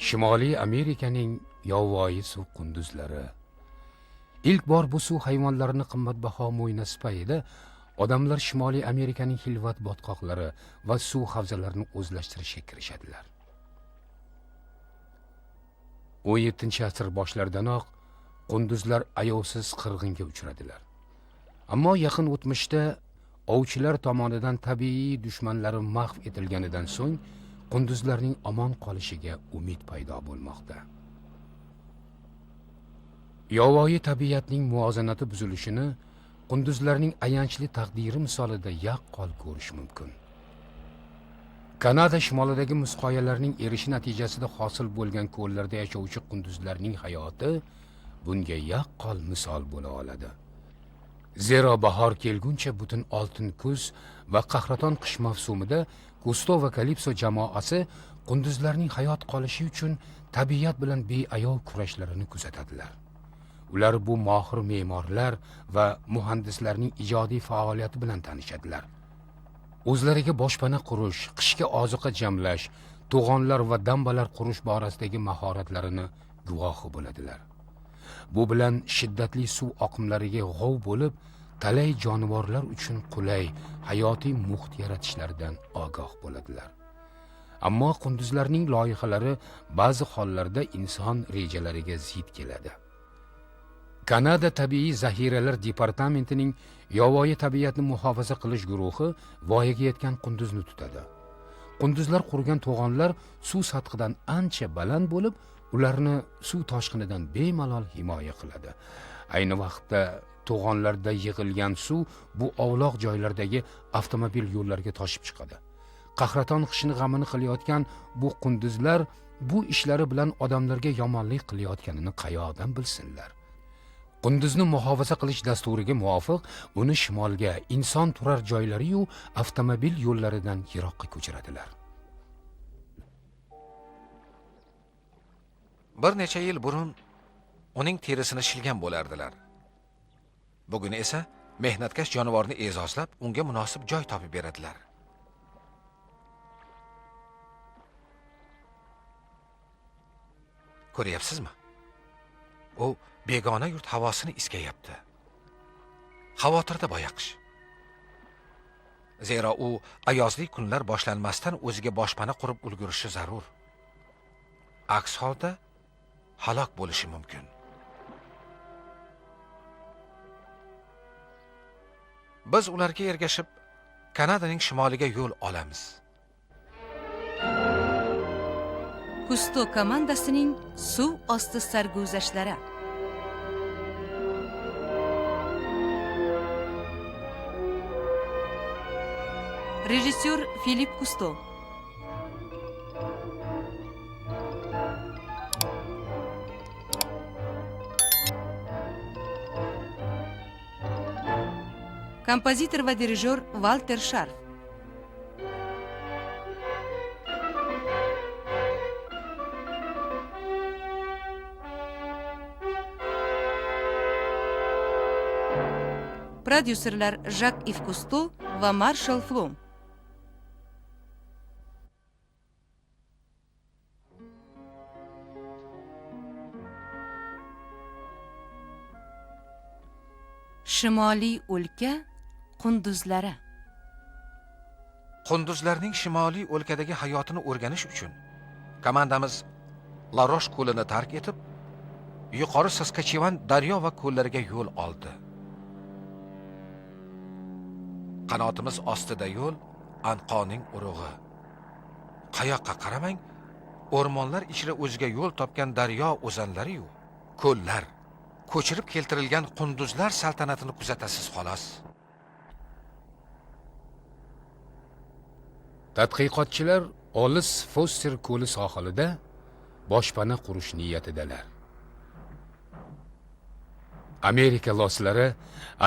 Shimoliy Amerikaning yovvoyi suv qunduzlari. İlk bor bu suv hayvonlarini qimmatbaho mo'ynasi payida odamlar Shimoliy Amerikaning xilvat botqoqlari va suv havzalarini o'zlashtirishga kirishadilar. 17-asr boshlaridanoq qunduzlar ayovsiz qirg'inga uchradilar. Ammo yaqin o'tmishda ovchilar tomonidan tabiiy dushmanlari mahv etilganidan so'ng qunduzlarning omon qolishiga umid paydo bo'lmoqda. Yovvoyi tabiatning muvozanati buzilishini qunduzlarning ayanchli taqdiri misolida yaqqol ko'rish mumkin. Kanada shimolidagi muzqoyalarning erishi natijasida hosil bo'lgan ko'llarda yashovchi qunduzlarning hayoti bunga yaqqol misol bo'la oladi. Zero bahor kelguncha butun oltin kuz va qahraton qish mavsumida Gusto va Kalipso jamoasi qunduzlarning hayot qolishi uchun tabiat bilan beayov kurashlarini kuzatadilar. Ular bu mohir me'morlar va muhandislarning ijodiy faoliyati bilan tanishadilar. O'zlariga boshpana qurish, qishga ozuqa jamlash, to'g'onlar va dambalar qurish borasidagi mahoratlarini guvohi bo'ladilar. Bu bilan shiddatli suv oqimlariga g'ov bo'lib, talay jonivorlar uchun qulay, hayotiy muhit yaratishlaridan ogoh bo'ladilar. Ammo qunduzlarning loyihalari ba'zi hollarda inson rejalariga zid keladi. Kanada tabiiy zaxiralar departamentining yovvoyi tabiatni muhofaza qilish guruhi voyaga yetgan qunduzni tutadi. Qunduzlar qurgan to'g'onlar suv sathidan ancha baland bo'lib, ularni suv toshqinidan bemalol himoya qiladi. Ayni vaqtda to'g'onlarda yig'ilgan suv bu ovloq joylardagi avtomobil yo'llariga toshib chiqadi. Qahraton qishni g'amini qilayotgan bu qunduzlar bu ishlari bilan odamlarga yomonlik qilayotganini qayoqdan bilsinlar? Qunduzni muhofaza qilish dasturiga muvofiq uni shimolga, inson turar joylari yu avtomobil yo'llaridan yiroqqa ko'chiradilar. Bir necha yil burun uning terisini shilgan bo'lardilar. Bugun esa mehnatkash jonivorni e'zozlab, unga munosib joy topib beradilar. Ko'ryapsizmi? U begona yurt havosini iskayapti. Xavotirda boyaqish. Zero u ayozli kunlar boshlanmasdan o'ziga boshpana qurib ulgurishi zarur. Aks holda halok bo'lishi mumkin. Biz ularga ergashib Kanadaning shimoliga yo'l olamiz. Gusto komandasining suv osti sarguzashtlari. Rejissyor Filip Gusto. Kompozitor va dirijor Walter Scharf. Prodyuserlar Jacques-Yves Cousteau va Marshall Flom. Shimoliy o'lka qunduzlari. Qunduzlarning shimoliy o'lkadagi hayotini o'rganish uchun komandamiz La Roche ko'lini tark etib, yuqori Saskatchewan daryo va ko'llariga yo'l oldi. Qanotimiz ostida yo'l anqoning urug'i. Qayoqqa qaramang, o'rmonlar ichida o'ziga yo'l topgan daryo o'zanlari-yu, ko'llar, ko'chirib keltirilgan qunduzlar saltanatini kuzatasiz xolos. Tadqiqotchilar olis Foster ko'li sohilida boshpana qurish niyatidalar. Amerika loslari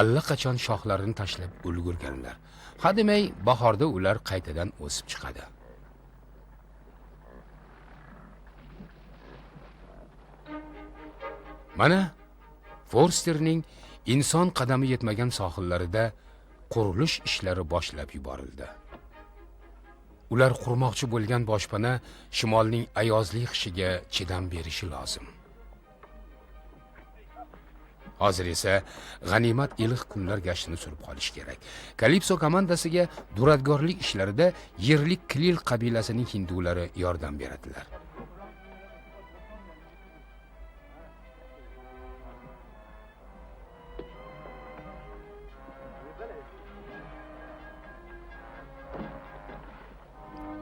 allaqachon shoxlarini tashlab ulgurganlar. Hademay bahorda ular qaytadan o'sib chiqadi. Mana Forsterning inson qadami yetmagan sohillarida qurilish ishlari boshlab yuborildi. Ular qurmoqchi bo'lgan boshpana shimolning ayozli qishiga chidam berishi lozim. Hozir esa g'animat iliq kunlar gashtini surib qolish kerak. Kalipso komandasiga duradgorlik ishlarida yerlik Klil qabilasining hindulari yordam beradilar.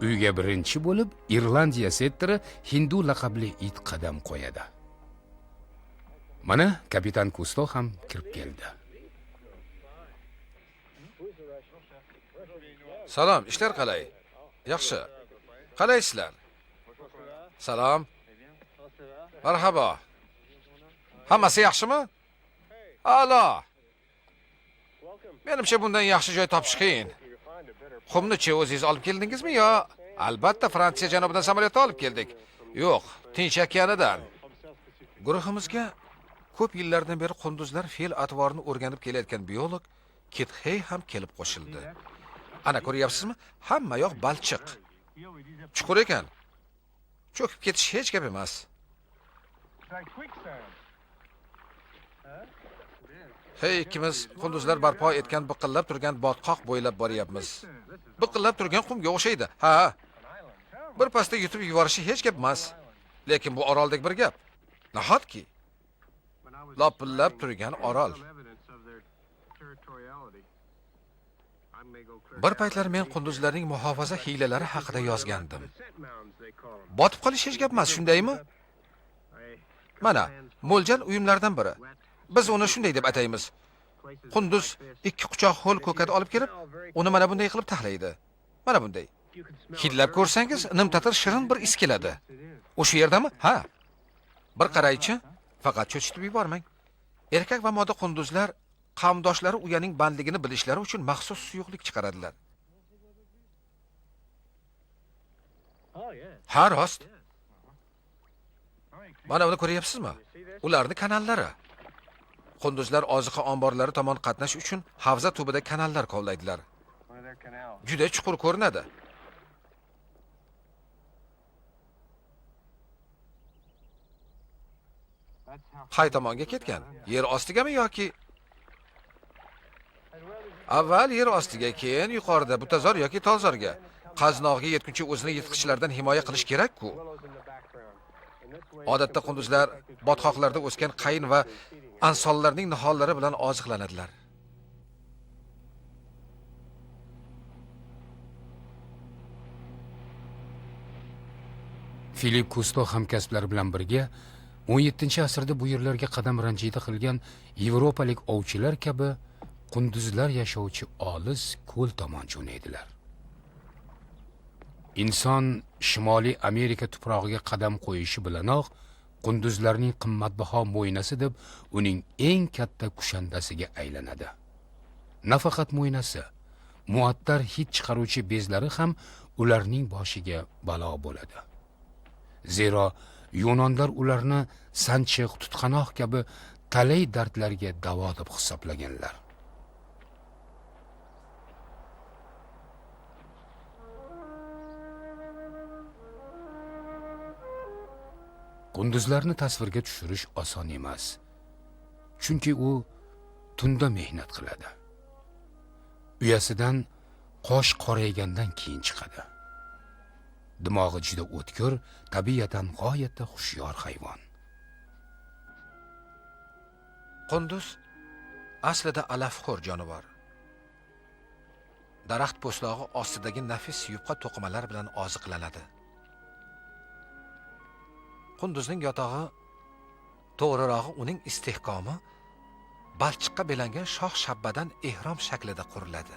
Uyga birinchi bo'lib Irlandiya settori Hindu laqabli it qadam qo'yadi. Mana kapitan Kusto ham kirib keldi. Salom, ishlar qalay? Yaxshi. Qalaysizlar? Salom. Marhaba. Hammasi yaxshimi? A'lo. Menimcha bundan yaxshi joy topish qiyin. Qumni-chi o'zingiz olib keldingizmi yo? Albatta Fransiya janubidan samolyotda olib keldik. Yo'q, Tinch okeanidan. Guruhimizga ko'p yillardan beri qunduzlar fe'l atvorini o'rganib kelayotgan biolog Kit Hey ham kelib qo'shildi. Ana ko'ryapsizmi? Hamma yoq balchiq. Chuqur ekan. Cho'kib ketish hech gap emas. Hey, ikkimiz qunduzlar barpo etgan biqillab turgan botqoq bo'ylab boryapmiz. Biqillab turgan qumga o'xshaydi. Ha. Bir pasda yutib yuborishi hech gap emas. Lekin bu oroldek bir gap. Nahotki lopillab turgan orol. Bir paytlar men qunduzlarning muhofaza hiylalari haqida yozgandim. Botib qolish hech gap emas, shundaymi? Mana, mo'ljal uyumlardan biri. Biz uni shunday deb ataymiz. Qunduz ikki quchoq ho'l ko'kat olib kelib, uni mana bunday qilib taxlaydi. Mana bunday. Hidlab ko'rsangiz, nimtatir shirin bir is keladi. O'sha yerdami? Ha. Bir qaraychi, faqat cho'chitib yubormang. Erkak va moda qunduzlar qavmdoshlari uyaning bandligini bilishlari uchun maxsus suyuqlik chiqaradilar. Ha, rost. Mana buni ko'ryapsizmi? Ularning kanallari. Qunduzlar oziqa omborlari tomon qatnash uchun havza tubida kanallar kovlaydilar. Juda chuqur ko'rinadi. Qay tomonga ketgan? Yer ostigami yoki avval yer ostiga, keyin yuqorida butazor yoki tolzorga. Qaznog'iga yetguncha o'zini yirtqichlardan himoya qilish kerak-ku. Odatda qunduzlar botqoqlarda o'sgan qayin va ansollarning nihollari bilan oziqlanadilar. Filip Kusto hamkasblari bilan birga 17-asrda bu yerlarga qadam ranjida qilgan yevropalik ovchilar kabi qunduzlar yashovchi olis ko'l tomon jo'naydilar. Inson Shimoliy Amerika tuprog'iga qadam qo'yishi bilanoq qunduzlarning qimmatbaho mo'ynasi deb uning eng katta kushandasiga aylanadi. Nafaqat mo'ynasi, muattar hid chiqaruvchi bezlari ham ularning boshiga balo bo'ladi. Zero Yunonlar ularni sanchiq, tutqanoq kabi talay dardlarga davo deb hisoblaganlar. Qunduzlarni tasvirga tushirish oson emas. Chunki u tunda mehnat qiladi. Uyasidan qosh qoraygandan keyin chiqadi. Dimog'i juda o'tkir, tabiatan g'oyatda xushyor hayvon. Qunduz aslida alafxo'r jonivor. Daraxt po'stlog'i ostidagi nafis yupqa to'qimalar bilan oziqlanadi. Qunduzning yotog'i, to'g'rirog'i uning istehkomi balchiqqa belangan shoh shabbadan ehrom shaklida quriladi.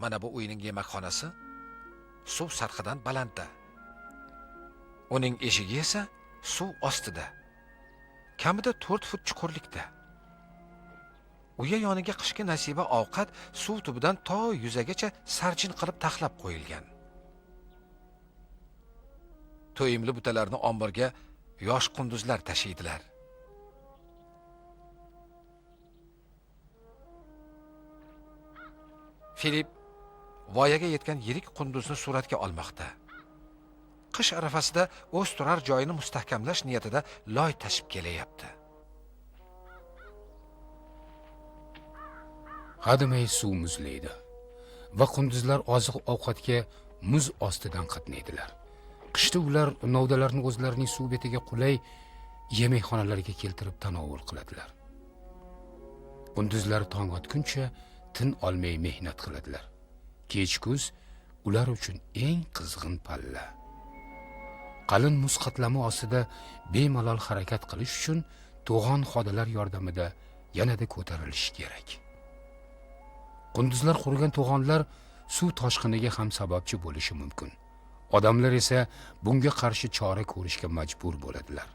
Mana bu uyning yemakxonasi suv sathidan balandda. Uning eshigi esa suv ostida. Kamida 4 fut chuqurlikda. Uya yoniga qishki nasiba ovqat suv tubidan to yuzagacha sarjin qilib taxlab qo'yilgan. to'yimli butalarni omborga yosh qunduzlar tashiydilar. Filip voyaga yetgan yirik qunduzni suratga olmoqda. Qish arafasida o'z turar joyini mustahkamlash niyatida loy tashib kelyapti. Hadamay suv muzlaydi va qunduzlar oziq-ovqatga muz ostidan qatnaydilar. Qishda ular novdalarni o'zlarining suv betiga qulay yemekxonalarga keltirib tanovul qiladilar. Qunduzlar tong otguncha tin olmay mehnat qiladilar. Kech-kuz ular uchun eng qizg'in palla. Qalin muz qatlami ostida bemalol harakat qilish uchun to'g'on xodalar yordamida yanada ko'tarilish kerak. Qunduzlar qurgan to'g'onlar suv toshqiniga ham sababchi bo'lishi mumkin. Odamlar esa bunga qarshi chora ko'rishga majbur bo'ladilar.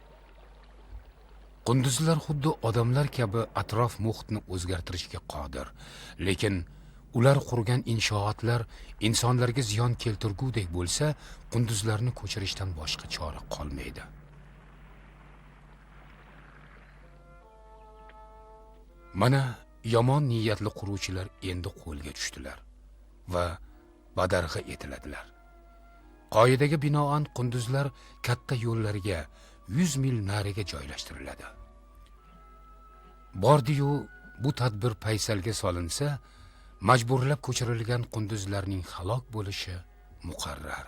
Qunduzlar xuddi odamlar kabi atrof muhitni o'zgartirishga qodir, lekin ular qurgan inshootlar insonlarga ziyon keltirgudek bo'lsa, qunduzlarni ko'chirishdan boshqa chora qolmaydi. Mana yomon niyatli quruvchilar endi qo'lga tushdilar va badarg'a etiladilar. Qoidaga binoan qunduzlar katta yo'llarga 100 mil nariga joylashtiriladi. Bordi-yu bu tadbir paysalga solinsa, majburlab ko'chirilgan qunduzlarning halok bo'lishi muqarrar.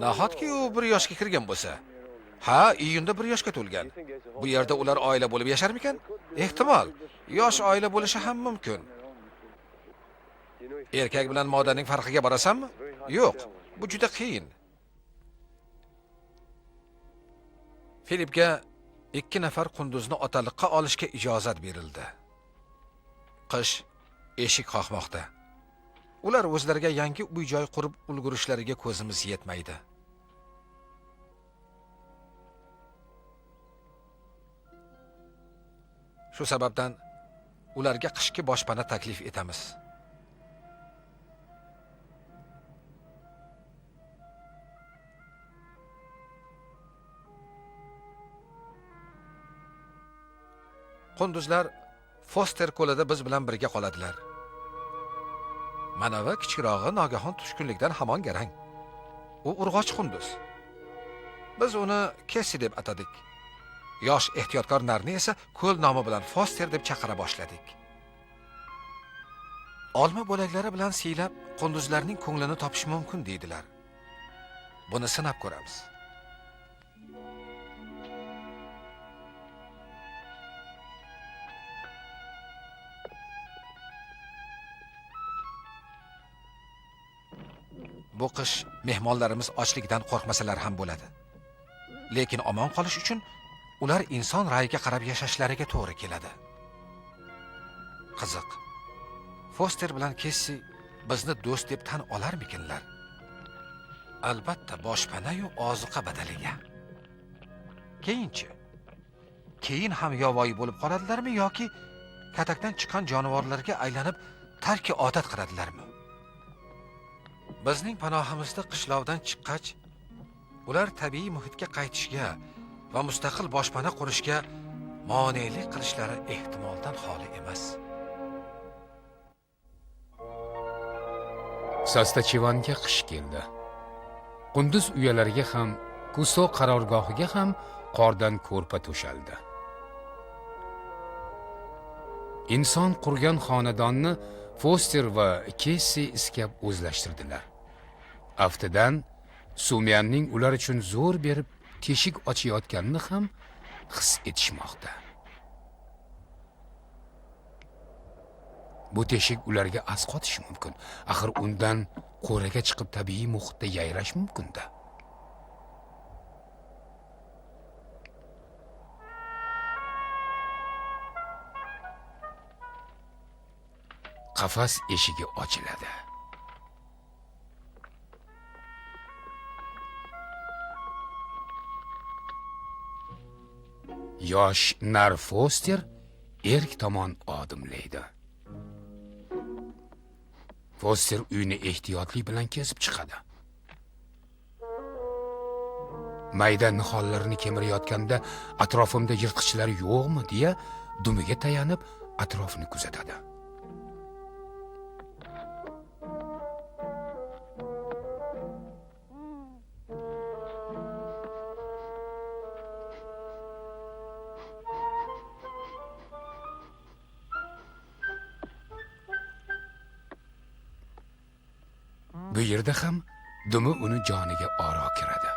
Nahotki u 1 yoshga kirgan bo'lsa, iyunda 1 yoshga to'lgan. Bu yerda ular oila bo'lib yasharmikan? Ehtimol, yosh oila bo'lishi ham mumkin. Erkak bilan modaning farqiga borasanmi? Yo'q, bu juda qiyin. Filipga 2 nafar qunduzni otaliqqa olishga ijozat berildi. Qish eshik qoqmoqda. Ular o'zlariga yangi uy-joy qurib ulgurishlariga ko'zimiz yetmaydi. Shu sababdan ularga qishki boshpana taklif etamiz. Qunduzlar Foster ko'lida biz bilan birga qoladilar. Manavi kichikrog'i nogahon tushkunlikdan hamon garang. U urg'och qunduz. Biz uni Kessi deb atadik. Yosh ehtiyotkor narni esa ko'l nomi bilan Foster deb chaqira boshladik. Olma bo'laklari bilan siylab qunduzlarning ko'nglini topish mumkin deydilar. Buni sinab ko'ramiz. Bu qish mehmonlarimiz ochlikdan qo'rqmasalar ham bo'ladi. Lekin omon qolish uchun ular inson rayiga qarab yashashlariga to'g'ri keladi. Qiziq. Foster bilan Kessi bizni do'st deb tan olarmikinlar? Albatta boshpana-yu ozuqa badaliga. Keyinchi? Keyin ham yovvoyi bo'lib qoladilarmi yoki katakdan chiqqan jonivorlarga aylanib tarki odat qiladilarmi? Bizning panohimizda qishloqdan chiqqach, ular tabiiy muhitga qaytishga va mustaqil boshpana qurishga monelik qilishlari ehtimoldan xoli emas. Saskachevanga qish keldi. Qunduz uyalariga ham, Kuso qarorgohiga ham qordan ko'rpa to'shaldi. Inson qurgan xonadonni Foster va Kessi iskab o'zlashtirdilar. Aftidan Sumyanning ular uchun zo'r berib teshik ochayotganini ham his etishmoqda. Bu teshik ularga asqotishi mumkin. Axir undan qo'raga chiqib tabiiy muhitda yayrash mumkin-da. Qafas eshigi ochiladi. Yosh nar Foster erk tomon odimlaydi. Foster uyni ehtiyotlik bilan kesib chiqadi. mayda nihollarini kemirayotganda atrofimda yirtqichlar yo'qmi deya dumiga tayanib atrofni kuzatadi. Bu yerda ham dumi uni joniga oro kiradi.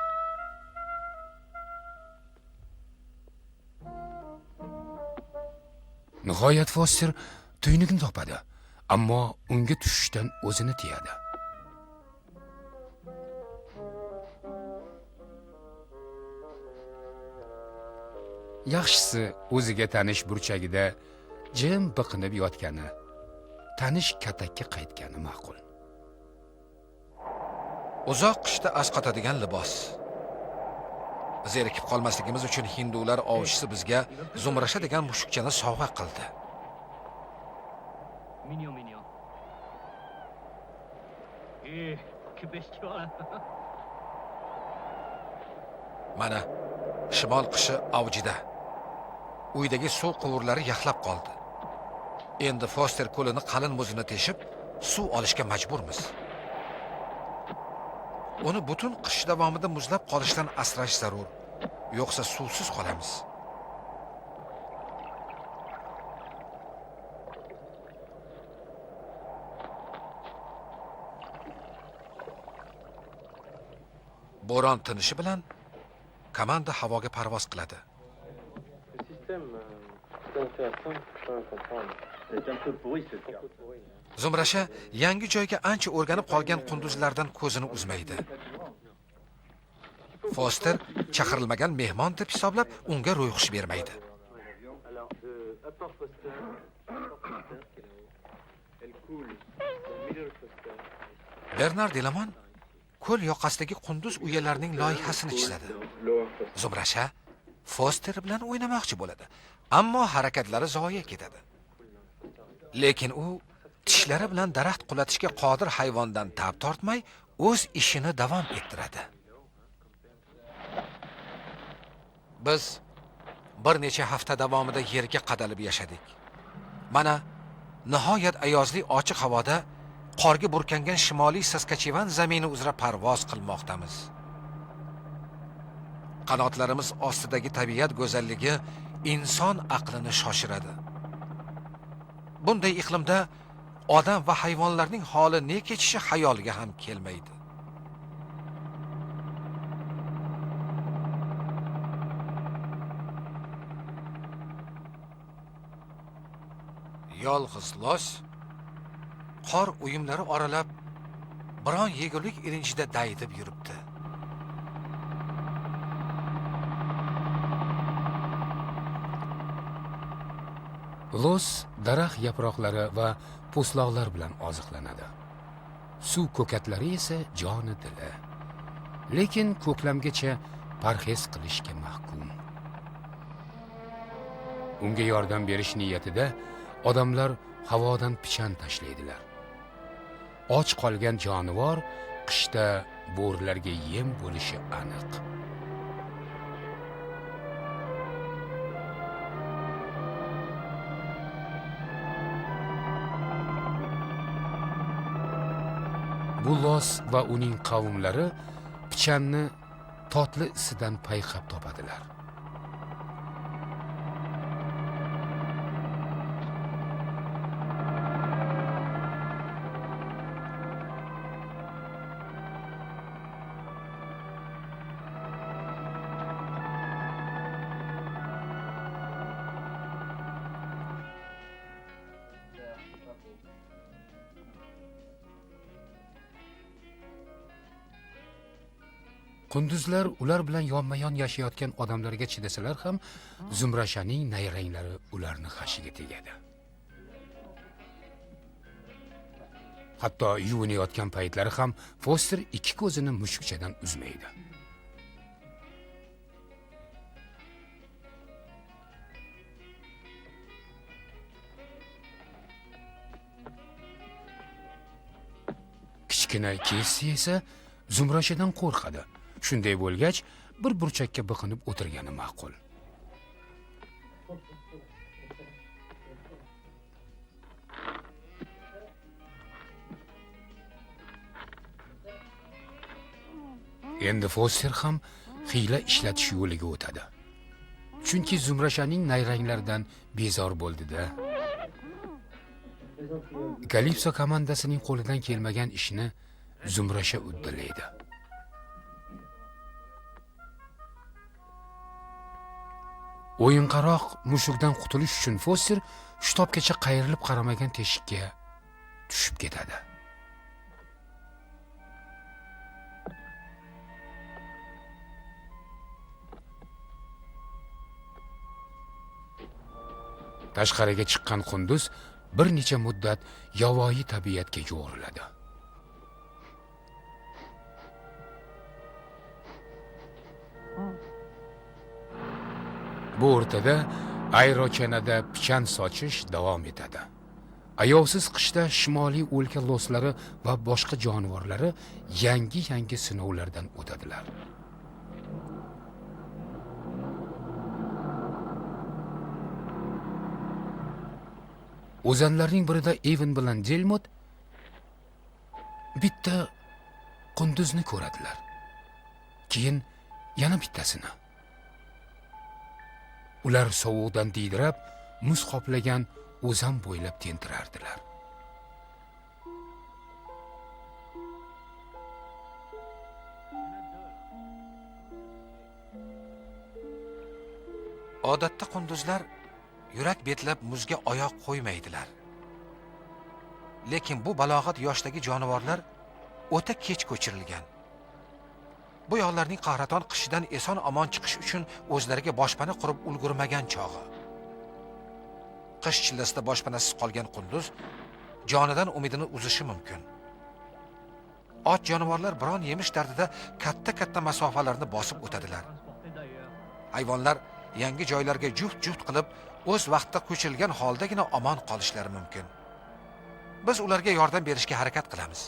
Nihoyat Foster tuynukni topadi, ammo unga tushishdan o'zini tiyadi. Yaxshisi o'ziga tanish burchagida jim biqinib yotgani, tanish katakka qaytgani ma'qul. Uzoq qishda asqatadigan libos. Zerikib qolmasligimiz uchun hindular ovchisi bizga Zumrasha degan mushukchani sovg'a qildi. Mana shimol qishi avjida. Uydagi suv quvurlari yaxlab qoldi. Endi Foster ko'lini qalin muzini teshib, suv olishga majburmiz. Uni butun qish davomida muzlab qolishdan asrash zarur, yo'qsa suvsiz qolamiz. Bo'ron tinishi bilan komanda havoga parvoz qiladi. Zumrasha yangi joyga ancha o'rganib qolgan qunduzlardan ko'zini uzmaydi. Foster chaqirilmagan mehmon deb hisoblab unga ro'yxush bermaydi. Bernard Delamon ko'l yoqasidagi qunduz uyalarining loyihasini chizadi. Zumrasha Foster bilan o'ynamoqchi bo'ladi, ammo harakatlari zoya ketadi. Lekin u tishlari bilan daraxt qulatishga qodir hayvondan tab tortmay, o'z ishini davom ettiradi. Biz bir necha hafta davomida yerga qadalib yashadik. Mana nihoyat ayozli ochiq havoda qorga burkangan shimoliy Saskachevan zamini uzra parvoz qilmoqdamiz. Qanotlarimiz ostidagi tabiat go'zalligi inson aqlini shoshiradi. Bunday iqlimda odam va hayvonlarning holi ne kechishi xayoliga ham kelmaydi. Yolg'iz los qor uyumlari oralab biron yegulik ilinjida daydib yuribdi. Los daraxt yaproqlari va po'stloqlar bilan oziqlanadi. Suv ko'katlari esa joni dili. Lekin ko'klamgacha parhez qilishga mahkum. Unga yordam berish niyatida odamlar havodan pichan tashlaydilar. Och qolgan jonivor qishda bo'rilarga yem bo'lishi aniq. Bu los va uning qavmlari pichanni totli isidan payqab topadilar. Qunduzlar ular bilan yonma-yon yashayotgan odamlarga chidasalar ham, Zumrashaning nayranglari ularni xashiga tegadi. Hatto yuvinayotgan paytlari ham Foster ikki ko'zini mushukchadan uzmaydi. Kichkina Kessi esa Zumrashadan qo'rqadi. Shunday bo'lgach, bir burchakka biqinib o'tirgani ma'qul. Endi Foster ham hiyla ishlatish yo'liga o'tadi. Chunki Zumrashaning nayranglaridan bezor bo'ldi-da. Kalipso komandasining qo'lidan kelmagan ishni Zumrasha uddalaydi. O'yinqaroq mushukdan qutulish uchun Foster shtobgacha qayrilib qaramagan teshikka tushib ketadi. Tashqariga chiqqan qunduz bir necha muddat yovvoyi tabiatga yo'g'riladi. Bu o'rtada ayrochanada pichan sochish davom etadi. Ayovsiz qishda shimoliy o'lka loslari va boshqa jonivorlari yangi sinovlardan o'tadilar. O'zanlarning birida Evan bilan Delmot bitta qunduzni ko'radilar. Keyin yana bittasini. Ular sovuqdan diydirab, muz qoplagan o'zan bo'ylab tentirardilar. Odatda qunduzlar yurak betlab muzga oyoq qo'ymaydilar. Lekin bu balog'at yoshdagi jonivorlar o'ta kech ko'chirilgan. Bu yoqlarning qahraton qishidan eson-omon chiqish uchun o'zlariga boshpana qurib ulgurmagan chog'i. Qish chillasida boshpanasiz qolgan qunduz jonidan umidini uzishi mumkin. Och jonivorlar biron yemish dardida katta masofalarni bosib o'tadilar. Hayvonlar yangi joylarga juft qilib o'z vaqtida ko'chirilgan holdagina omon qolishlari mumkin. Biz ularga yordam berishga harakat qilamiz.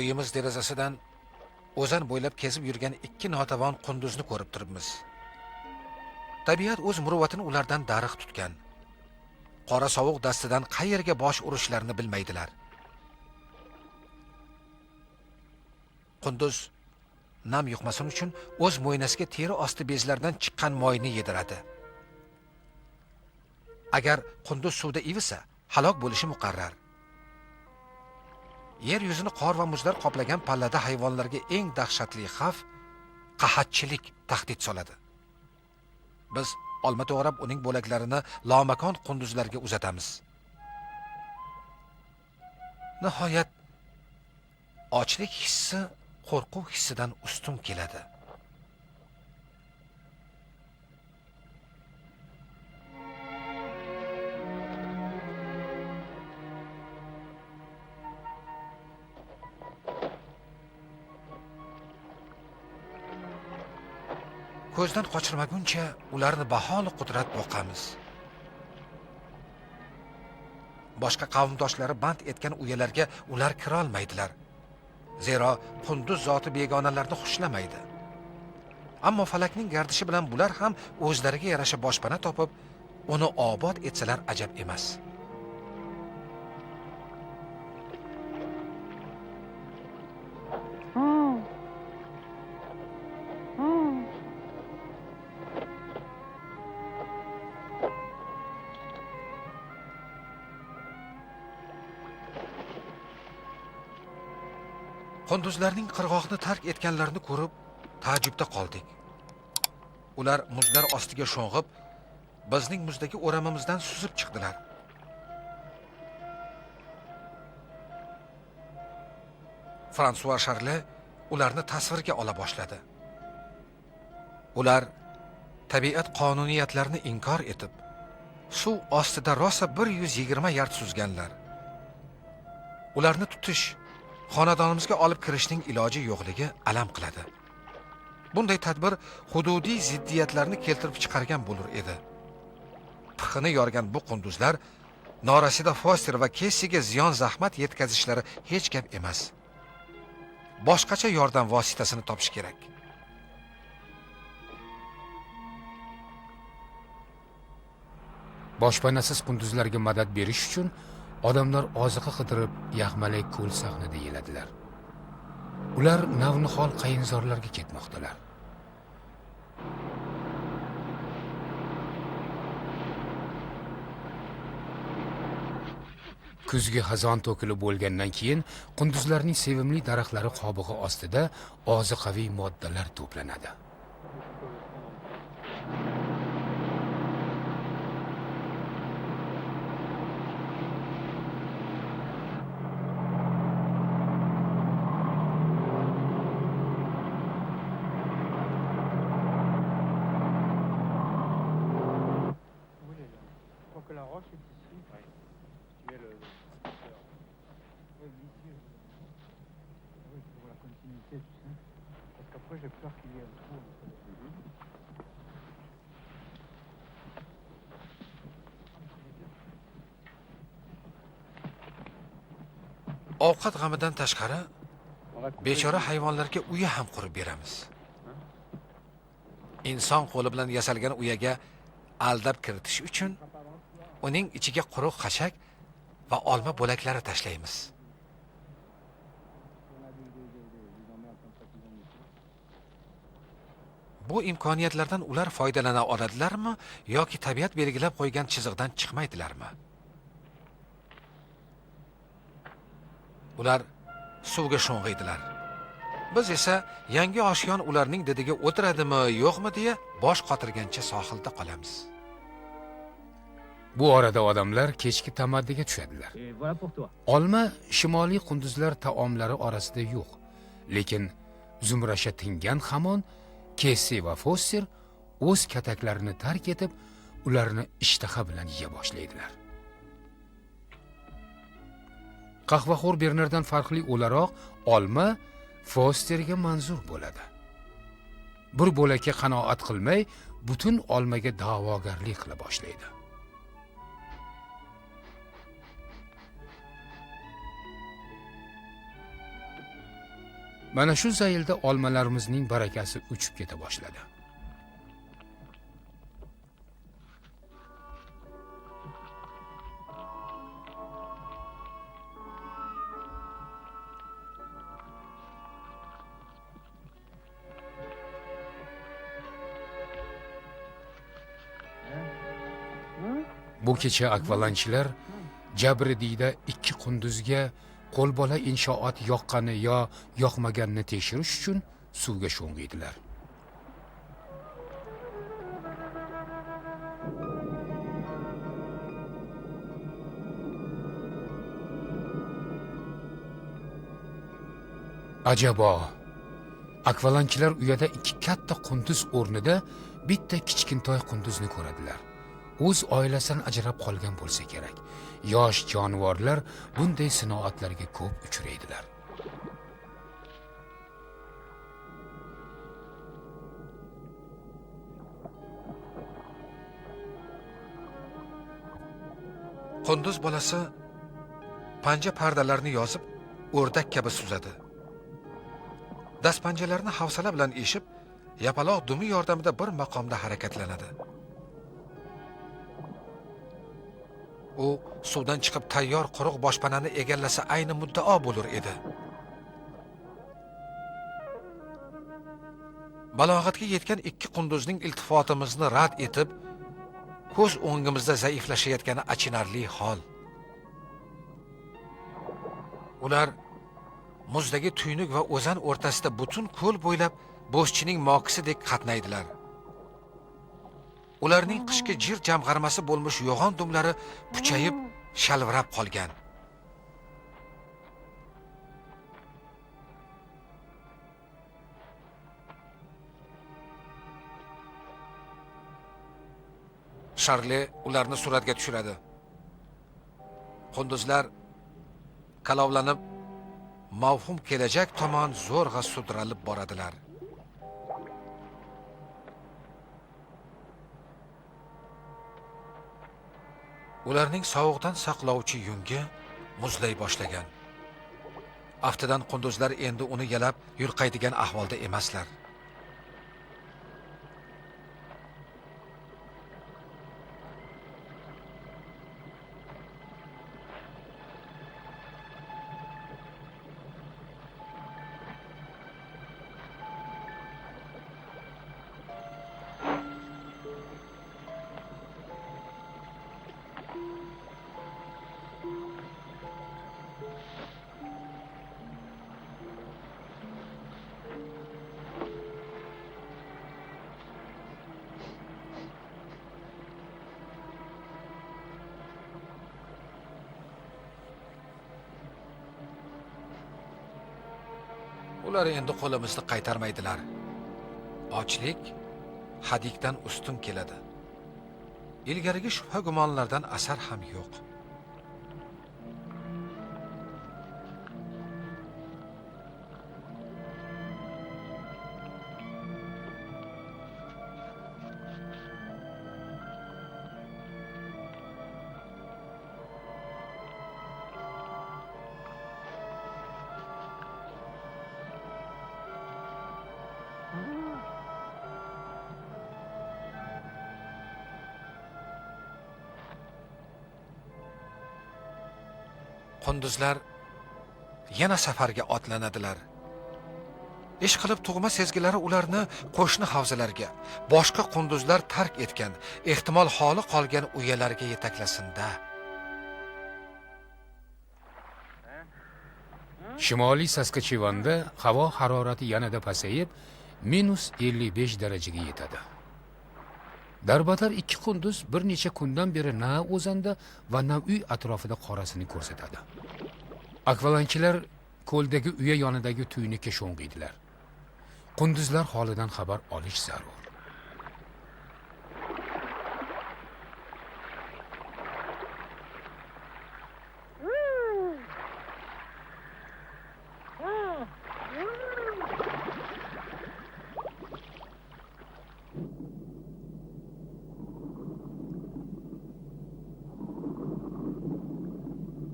Uyimiz derazasidan o'zan bo'ylab kezib yurgan ikki notavon qunduzni ko'rib turibmiz. Tabiat o'z muruvvatini ulardan darig' tutgan. Qora sovuq dastidan qayerga bosh urishlarini bilmaydilar. Qunduz nam yuqmasin uchun o'z mo'ynasiga teri osti bezlaridan chiqqan moyni yediradi. Agar qunduz suvda ivisa, halok bo'lishi muqarrar. Yer yuzini qor va muzlar qoplagan pallada hayvonlarga eng dahshatli xavf qahatchilik tahdid soladi. Biz olma to'g'rab uning bo'laklarini lomakon qunduzlarga uzatamiz. Nihoyat ochlik hissi qo'rquv hissidan ustun keladi. Ko'zdan qochirmaguncha ularni baholi qudrat boqamiz. Boshqa qavmdoshlari band etgan uyalarga ular kira olmaydilar. Zero qunduz zoti begonalarni xushlamaydi. Ammo falakning gardishi bilan bular ham o'zlariga yarasha boshpana topib, uni obod etsalar ajab emas. Qunduzlarning qirg'oqni tark etganlarini ko'rib, taajjubda qoldik. Ular muzlar ostiga sho'ng'ib, bizning muzdagi o'ramimizdan suzib chiqdilar. Fransua Sharle ularni tasvirga ola boshladi. Ular tabiat qonuniyatlarini inkor etib, suv ostida rosa 120 yard suzganlar. Ularni tutish, xonadonimizga olib kirishning iloji yo'qligi alam qiladi. Bunday tadbir hududiy ziddiyatlarni keltirib chiqargan bo'lar edi. Pixini yorgan bu qunduzlar norasida Foster va Kessiga ziyon zahmat yetkazishlari hech gap emas. Boshqacha yordam vositasini topish kerak. Boshpanasiz qunduzlarga madad berish uchun odamlar oziqa qidirib Yaxmalay ko'l sahnida yeladilar. Ular navnihol qayinzorlarga ketmoqdalar. Kuzgi xazon to'kilib bo'lgandan keyin qunduzlarning sevimli daraxtlari qobig'i ostida oziqaviy moddalar to'planadi. Ovqat g'amidan tashqari bechora hayvonlarga uyi ham qurib beramiz. Inson qo'li bilan yasalgan uyaga aldab kiritish uchun uning ichiga quruq xashak va olma bo'laklari tashlaymiz. Bu imkoniyatlardan ular foydalana oladilarmi yoki tabiat belgilab qo'ygan chiziqdan chiqmaydilarmi? Ular suvga sho'ng'iydilar. Biz esa yangi oshyon ularning didiga o'tiradimi, yo'qmi deya bosh qotirgancha sohilda qolamiz. Bu orada odamlar kechki tamaddiga tushadilar. Olma shimoliy qunduzlar taomlari orasida yo'q, lekin Zumrasha tingan hamon Kessi va Foster o'z kataklarini tark etib, ularni ishtaha bilan yeya boshlaydilar. Qahvaxo'r Bernarddan farqli o'laroq, olma Fosterga manzur bo'ladi. Bir bo'lakka qanoat qilmay, butun olmaga da'vogarlik qila boshlaydi. Mana shu zaylda olmalarimizning barakasi uchib keta boshladi. Bu kecha akvalanchilar Jabridiyda 2 qunduzga qo'lbola inshoot yoqqani yo yoqmaganini tekshirish uchun suvga sho'ng'iydilar. Ajabo, akvalanchilar uyada 2 katta qunduz o'rnida bitta kichkintoy qunduzni ko'radilar. O'z oilasidan ajrab qolgan bo'lsa kerak. Yosh jonivorlar bunday sinoatlarga ko'p uchraydilar. Qunduz bolasi panja pardalarini yozib, o'rdak kabi suzadi. Daspanjalarni hafsala bilan eshib, yapaloq dumi yordamida bir maqomda harakatlanadi. U suvdan chiqib tayyor quruq boshpanani egallasa ayni muddao bo'lar edi. Balog'atga yetgan 2 qunduzning iltifotimizni rad etib, ko'z o'ngimizda zaiflashayotgani achinarli hol. Ular muzdagi tuynuk va o'zan o'rtasida butun ko'l bo'ylab bo'shchining mokisidek qatnaydilar. Ularning qishki jir jamg'armasi bo'lmuş yo'g'on dumlari puchayib, shalvirab qolgan. Sharle ularni suratga tushiradi. Qunduzlar kalovlanib mavhum kelajak tomon zo'rg'a sudralib boradilar. Ularning sovuqdan saqlovchi yungi muzlay boshlagan. Aftidan qunduzlar endi uni yalab yurqaydigan ahvolda emaslar. Ular endi qo'limizni qaytarmaydilar. Ochlik hadikdan ustun keladi. Ilgarigi shubha gumonlardan asar ham yo'q. Qunduzlar yana safarga otlanadilar. Ish qilib tug'ma sezgilari ularni qo'shni havzalarga, boshqa qunduzlar tark etgan, ehtimol holi qolgan uyalarga yetaklasinda. Shimoliy Saskachevanda havo harorati yanada pasayib, -55 darajaga yetadi. Darbatar ikki qunduz bir necha kundan beri na o'zanda va na uy atrofida qorasini ko'rsatadi. Akvalanchilar ko'ldagi uya yonidagi tuynikka sho'ng'iydilar. Qunduzlar holidan xabar olish zarur.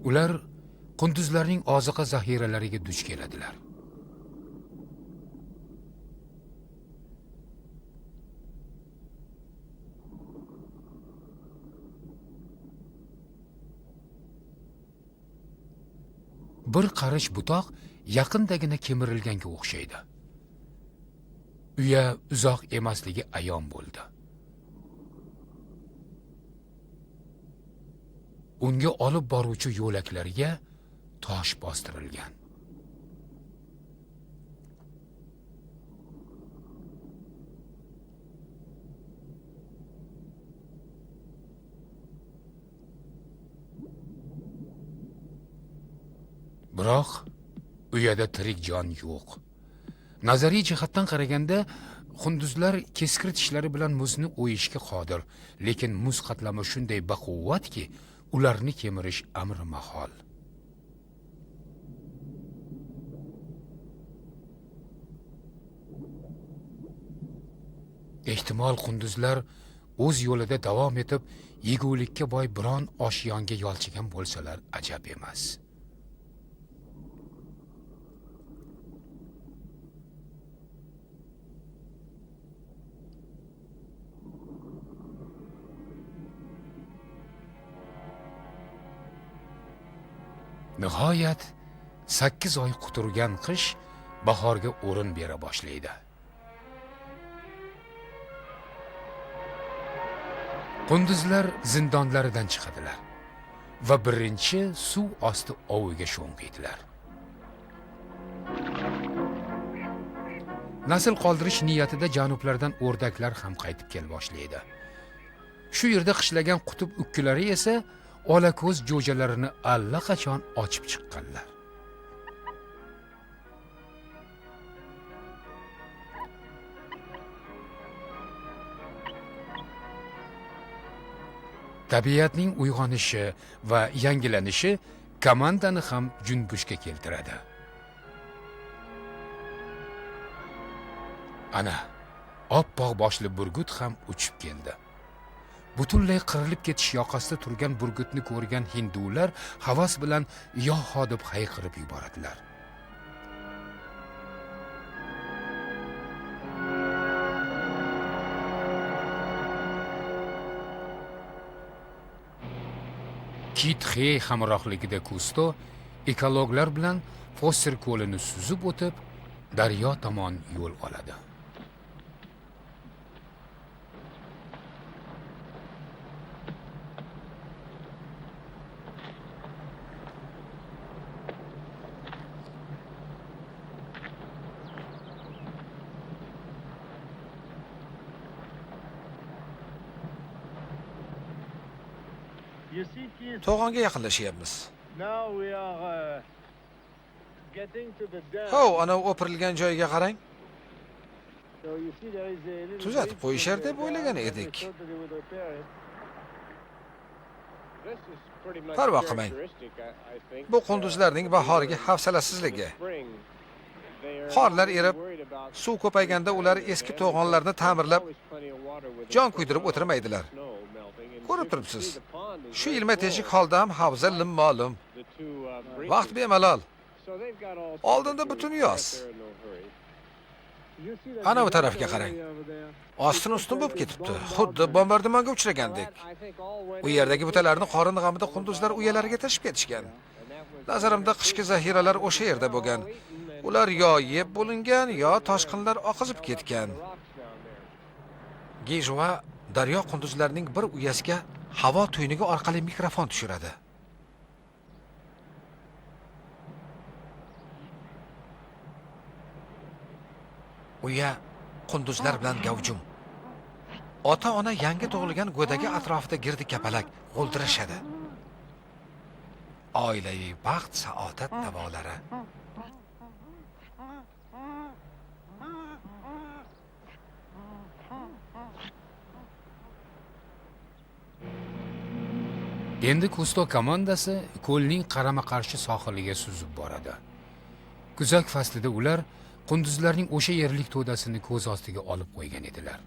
Ular qunduzlarning oziqa zaxiralariga duch keladilar. Bir qarish butoq yaqindagina kemirilganga o'xshaydi. Uya uzoq emasligi ayon bo'ldi. Unga olib boruvchi yo'laklarga tosh bostirilgan. Biroq uyada tirik jon yo'q. Nazariy jihatdan qaraganda qunduzlar keskir tishlari bilan muzni o'yishga qodir, lekin muz qatlami shunday baquvvatki, ularni kemirish amri mahol. Ehtimol qunduzlar o'z yo'lida davom etib, yegulikka boy biron oshyonga yolchigan bo'lsalar ajab emas. Nihoyat 8 oy quturgan qish bahorga o'rin bera boshlaydi. Qunduzlar zindonlaridan chiqadilar va birinchi suv osti oviga sho'ng'iydilar. Nasl qoldirish niyatida janublardan o'rdaklar ham qaytib kel boshlaydi. Shu yerda qishlagan qutb ukkilari esa olako'z jo'jalarini allaqachon ochib chiqqanlar. tabiatning uyg'onishi va yangilanishi komandani ham junbushga keltiradi. Ana, oppoq boshli burgut ham uchib keldi. Butunlay qirilib ketish yoqasida turgan burgutni ko'rgan hindular havas bilan yoho deb hayqirib yuboradilar. Kit Xey hamrohligida Kusto ekologlar bilan Fosser ko'lini suzib o'tib, daryo tomon yo'l oladi. To'g'onga yaqinlashyapmiz. Now we are getting to the dam. Ho, ana o'pirilgan joyiga qarang. So you see there is a little Tuzatib qo'yishar deb bridge o'ylagan there. edik. They thought that they would repair it. This is pretty much Parvo qilmang. characteristic, I think. Bu qunduzlarning bahoriga hafsalasizligi. Spring, they are Qorlar erib, worried about suv ko'payganda ular eski to'g'onlarni ta'mirlab, always plenty of water with jon kuydirib o'tirmaydilar. snow melting. And Ko'rib you can turibsiz. see the pond is Shu very ilma-teshik full. holda ham havza lim-ma'lum. The two, bridges. Vaqt bemalol. So they've got all Oldinda butun yoz. They're in no hurry. You see that Ana bu big tarafga area qarang. over there? Ostin ustun bo'lib ketibdi. Xuddi bombardimonga uchragandek. I think all went U yerdagi butalarni qorin g'amida qunduzlar uyalariga tashib ketishgan. Nazarimda qishki zaxiralar o'sha yerda bo'lgan. Ular yo yeb bo'lingan, yo toshqinlar oqizib ketgan. Gijwa daryo qunduzlarining bir uyasiga havo tuynigi orqali mikrofon tushiradi. Uya qunduzlar bilan gavjum. Ota-ona yangi tug'ilgan go'dagi atrofida girdi kapalak g'o'ldirishadi. Oilaviy baxt, saodat davolari. Endi Kusto komandasi ko'lning qarama-qarshi sohiliga suzib boradi. Kuzak faslida ular qunduzlarning o'sha yerlik to'dasini ko'z ostiga olib qo'ygan edilar.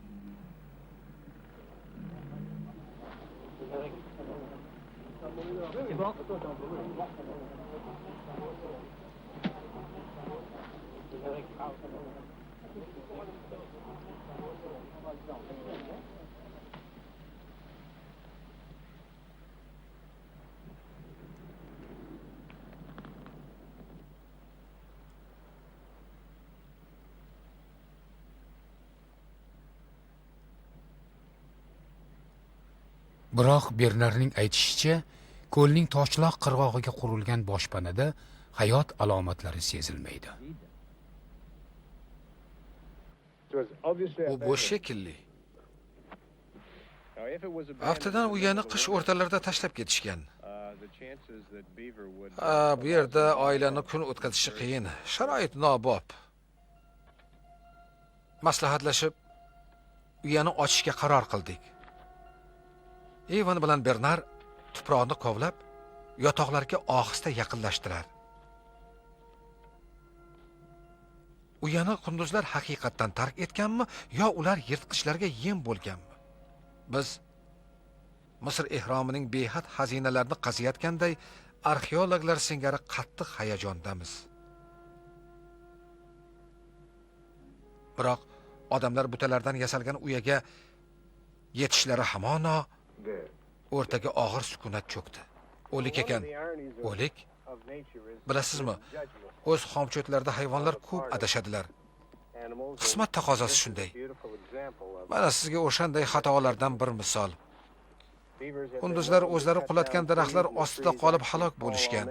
Biroq Bernarning aytishicha, ko'lning toshloq qirg'og'iga qurilgan boshpanada hayot alomatlari sezilmaydi. It was obviously U bo'sh shekilli. Now, if it was Aftidan uyani qish o'rtalarida tashlab ketishgan. the chances that Beaver would Bu yerda oilani kun o'tkazishi qiyin. Sharoit nobob. Maslahatlashib uyani ochishga qaror qildik. Ivan bilan Bernard tuproqni kovlab, yotoqlarga ohista yaqinlashdilar. Uyani qunduzlar haqiqatdan tark etganmi, yo ular yirtqichlarga yem bo'lganmi? Biz Misr ehromining behad xazinalarini qaziyotganday arxeologlar singari qattiq hayajondamiz. Biroq odamlar butalardan yasalgan uyaga yetishlari hamono o'rtaga og'ir sukunat cho'kdi. O'lik ekan. O'lik? Bilasizmi? O'z xomcho'tlarida hayvonlar ko'p adashadilar. Qismat taqozosi shunday. Mana sizga o'shanday xatolardan bir misol. Qunduzlar o'zlari qulatgan daraxtlar ostida qolib halok bo'lishgan.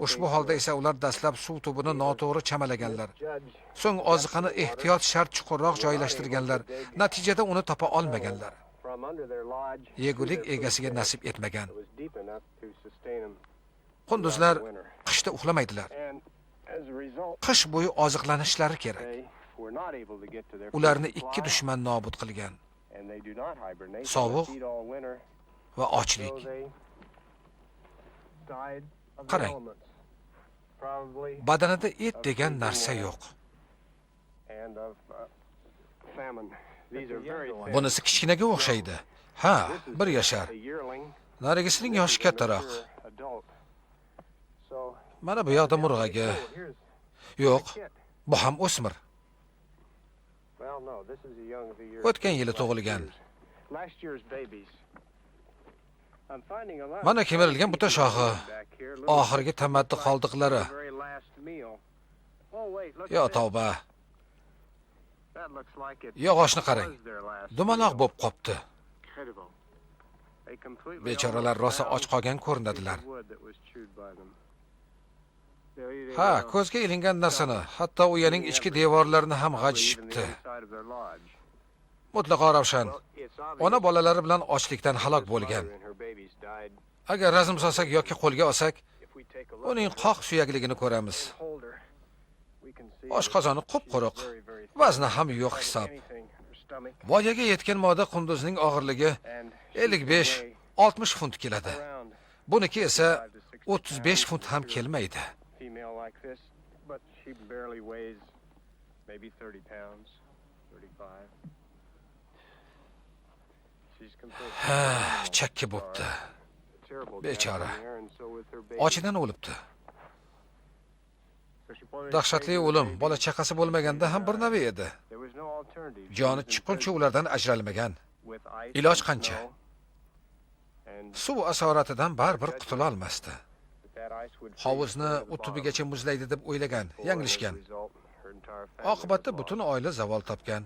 Ushbu holda esa ular dastlab suv tubini noto'g'ri chamalaganlar. So'ng oziqani ehtiyot shart chuqurroq joylashtirganlar. Natijada uni topa olmaganlar. Yegulik egasiga nasib etmagan. Qunduzlar qishda uxlamaydilar. Qish bo'yi oziqlanishlari kerak. Ularni ikki dushman nobud qilgan. Sovuq va ochlik. Qarang. Badanida et degan narsa yo'q. Bunisi kichkinaga o'xshaydi. Ha, 1 yashar. Narigisining yoshi kattaroq. Mana bu yoqda murg'aga. Yo'q, bu ham o'smir. O'tgan yili tug'ilgan. Mana kemirilgan buta shoxi. Oxirgi tamaddi qoldiqlari. Yo tavba. Yog'ochni qarang. Dumaloq bo'lib qopti. Bechoralar rosa och qolgan ko'rinadilar. Ha, ko'zga ilingan narsani, hatto uyaning ichki devorlarini ham g'ajishibdi. Mutlaqo ravshan. Ona bolalari bilan ochlikdan halok bo'lgan. Agar razm solsak yoki qo'lga olsak, uning qoq suyakligini ko'ramiz. Oshqozoni qup-quruq, vazni ham yo'q hisob. Voyaga yetgan moda qunduzning og'irligi 55-60 funt keladi. Buniki esa 35 funt ham kelmaydi. Chakki bo'pti. Bechora. Ochidan o'libdi. Dahshatli o'lim, bola chaqasi bo'lmaganda ham bir navi edi. Joni chiqquncha ulardan ajralmagan. Iloj qancha? Suv asoratidan baribir qutula olmasdi. Hovuzni u tubigacha muzlaydi deb o'ylagan, yanglishgan. Oqibatda butun oila zavol topgan.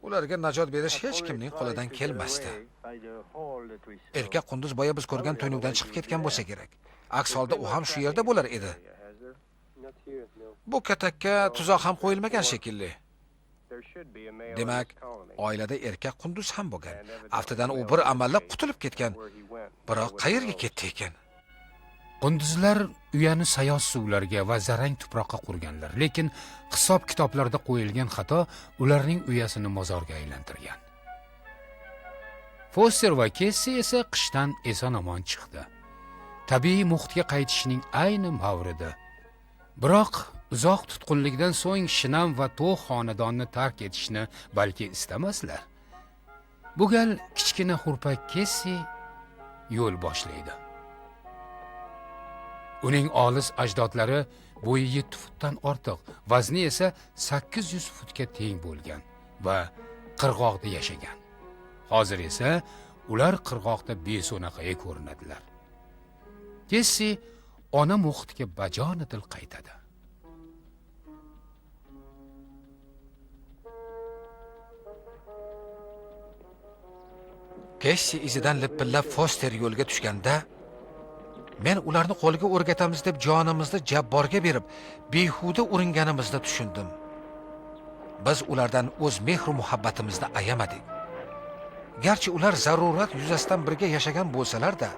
Ularga najot berish hech kimning qo'lidan kelmasdi. Erkak qunduz boya biz ko'rgan to'ynukdan chiqib ketgan bo'lsa kerak. Aks holda u ham shu yerda bo'lar edi. Bu katakka tuzoq ham qo'yilmagan shekilli. Demak, oilada erkak qunduz ham bo'lgan. Aftidan u bir amallab qutulib ketgan. Biroq qayerga ketdi ekan? Qunduzlar uyani sayoz suvlarga va zarang tuproqqa qurganlar, lekin hisob-kitoblarda qo'yilgan xato ularning uyasini mozorga aylantirgan. Foster va Kessi esa qishdan eson-omon chiqdi. Tabiiy muhitga qaytishning ayni mavridi. Biroq uzoq tutqunlikdan so'ng Shinam va To'g xonadonni tark etishni balki istamaslar. Bu gal kichkina hurpak Kessi yo'l boshlaydi. Uning olis ajdodlari bo'yi 7 futdan ortiq, vazni esa 800 futga teng bo'lgan va qirg'oqda yashagan. Hozir esa ular qirg'oqda besonaqaga ko'rinadilar. Kessi ona muhitga bajonidil qaytadi. Kessi izidan lipillab Foster yo'lga tushganda, men ularni qo'lga o'rgatamiz deb jonimizni jabborga berib, behuda uringanimizni tushundim. Biz ulardan o'z mehr muhabbatimizni ayamadik. Garchi ular zarurat yuzasidan birga yashagan bo'lsalar-da,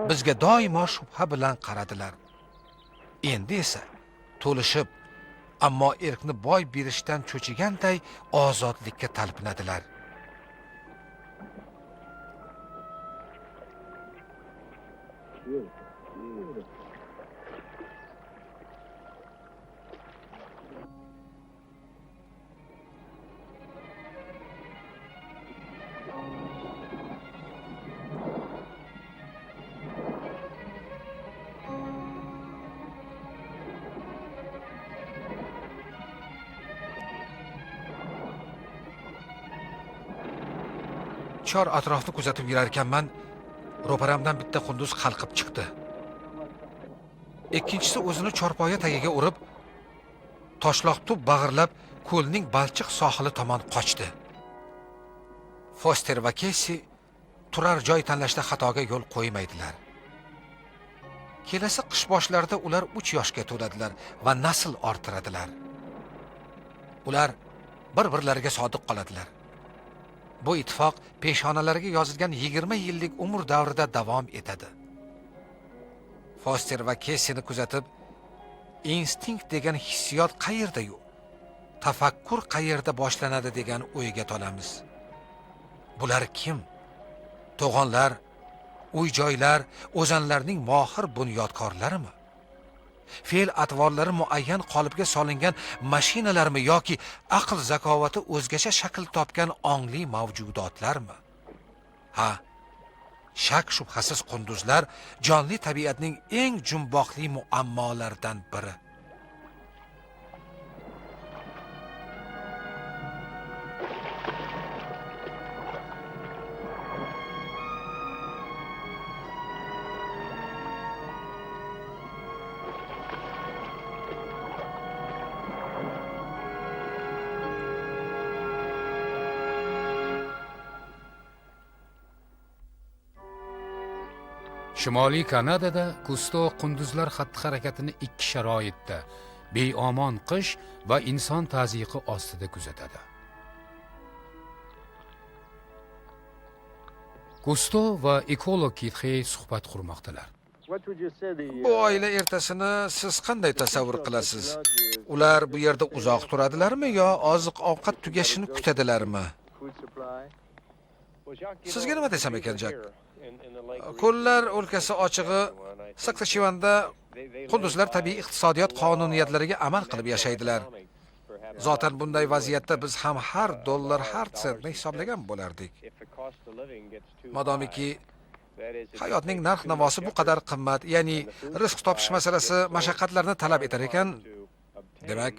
bizga doimo shubha bilan qaradilar. Endi esa to'lishib, ammo erkni boy berishdan cho'chiganday ozodlikka talpinadilar. Chor atrofni kuzatib yurar ekanman, ro'paramdan bitta qunduz qalqib chiqdi. Ikkinchisi o'zini chorpoya tagiga urib, toshloq tub bag'irlab, ko'lning balchiq sohili tomon qochdi. Foster va Kessi turar joy tanlashda xatoga yo'l qo'ymaydilar. Kelasi qish boshlarida ular 3 yoshga to'ladilar va nasl orttiradilar. Ular bir-birlariga sodiq qoladilar. Bu ittifoq peshonalariga yozilgan 20 yillik umr davrida davom etadi. Foster va Kessini kuzatib, instinkt degan hissiyot qayerda-yu, tafakkur qayerda boshlanadi degan o'yga tolamiz. Bular kim to'g'onlar, uy-joylar o'zanlarning mohir bunyodkorlarimi? Fe'l-atvorlari muayyan qolipga solingan mashinalarmi yoki aql zakovati o'zgacha shakl topgan ongli mavjudotlarmi? Ha, shak shubhasiz qunduzlar jonli tabiatning eng jumboqli muammolaridan biri. Shimoliy Kanadada Kusto qunduzlar xatti-harakatini ikki sharoitda, beomon qish va inson tazyiqi ostida kuzatadi. Kusto va ekolog Kitxey suhbat qurmoqdalar. Bu oila ertasini siz qanday tasavvur qilasiz? Ular bu yerda uzoq turadilarmi yo oziq-ovqat tugashini kutadilarmi? Sizga nima desam ekan, Jak? Ko'llar o'lkasi ochig'i Saskatchevan'da qunduzlar tabiiy iqtisodiyot qonuniyatlariga amal qilib yashaydilar. Zotan bunday vaziyatda biz ham har dollar, har sentni hisoblagan bo'lardik. Modomiki hayotning narx-navosi bu qadar qimmat, ya'ni rizq topish masalasi mashaqqatlarni talab etar ekan, demak,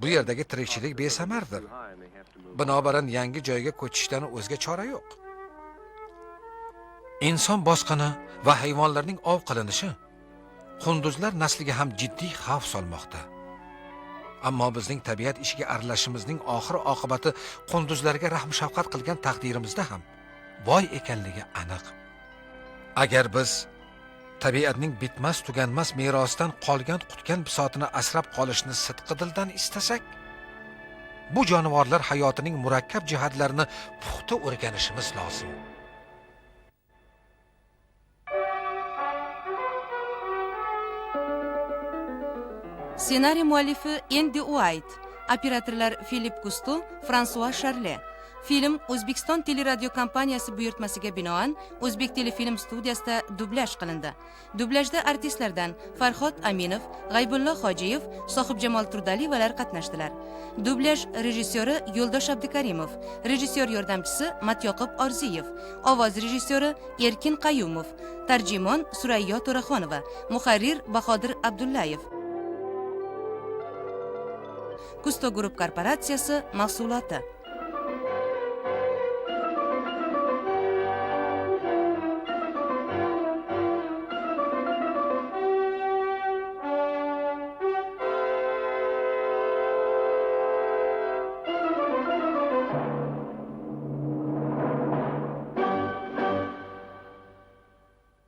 bu yerdagi tirikchilik besamardir. Binobarin yangi joyga ko'chishdan o'zga chora yo'q. Inson bosqini va hayvonlarning ov qilinishi qunduzlar nasliga ham jiddiy xavf solmoqda. Ammo bizning tabiat ishiga aralashishimizning oxir oqibati qunduzlarga rahm-shafqat qilgan taqdirimizda ham voy ekanligi aniq. Agar biz tabiatning bitmas tuganmas merosidan qolgan qutgan bisotini asrab qolishni sidqi dildan istasak, bu jonivorlar hayotining murakkab jihatlarini puxta o'rganishimiz lozim. Ssenariy muallifi Endi Uayt, operatorlar Filip Kusto, Fransua Sharle. Film O'zbekiston teleradio kompaniyasi buyurtmasiga binoan O'zbek telefilm studiyasida dublyaj qilindi. Dublajda artistlardan Farhod Aminov, G'aybullo Hojiyev, Sohibjamol Turdaliyevalar qatnashdilar. Dublyaj rejissyori Yo'ldosh Abdukarimov, rejissyor yordamchisi Matyoqub Orziyev, ovoz rejissyori Erkin Qayumov, tarjimon Surayyo To'raxonova, muharrir Bahodir Abdullayev. Kusto Group korporatsiyasi mahsuloti